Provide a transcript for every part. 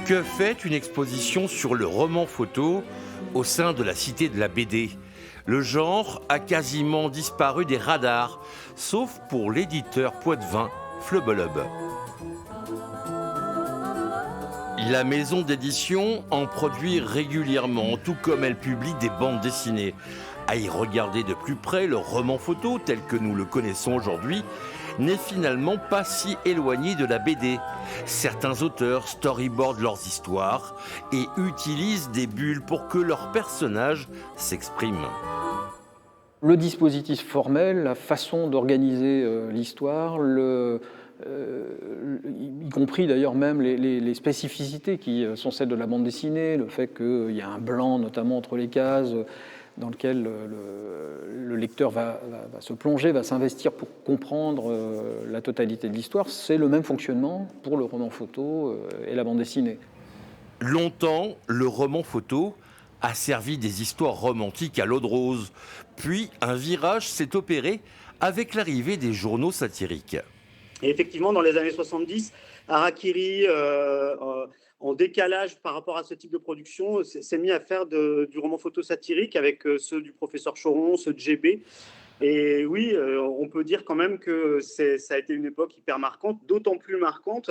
Que fait une exposition sur le roman photo au sein de la Cité de la BD? Le genre a quasiment disparu des radars, sauf pour l'éditeur poitevin Flubelub. La maison d'édition en produit régulièrement, tout comme elle publie des bandes dessinées. À y regarder de plus près, le roman photo, tel que nous le connaissons aujourd'hui, n'est finalement pas si éloigné de la BD. Certains auteurs storyboardent leurs histoires et utilisent des bulles pour que leurs personnages s'expriment. Le dispositif formel, la façon d'organiser l'histoire, y compris d'ailleurs même les spécificités qui sont celles de la bande dessinée, le fait qu'il y a un blanc notamment entre les cases dans lequel le lecteur va se plonger, va s'investir pour comprendre la totalité de l'histoire, c'est le même fonctionnement pour le roman photo et la bande dessinée. Longtemps, le roman photo a servi des histoires romantiques à l'eau de rose. Puis, un virage s'est opéré avec l'arrivée des journaux satiriques. Et effectivement, dans les années 70, Harakiri, en décalage par rapport à ce type de production, s'est mis à faire du roman photo satirique avec ceux du professeur Choron, ceux de GB. Et oui, on peut dire quand même que ça a été une époque hyper marquante, d'autant plus marquante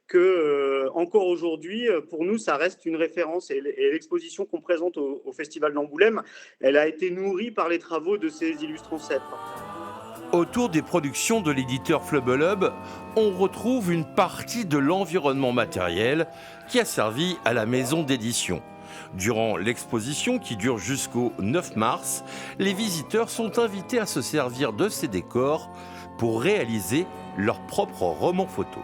que encore aujourd'hui, pour nous, ça reste une référence. Et l'exposition qu'on présente au Festival d'Angoulême, elle a été nourrie par les travaux de ces illustrants ancêtres. Autour des productions de l'éditeur Flubelub, on retrouve une partie de l'environnement matériel qui a servi à la maison d'édition. Durant l'exposition qui dure jusqu'au 9 mars, les visiteurs sont invités à se servir de ces décors pour réaliser leur propre roman photo.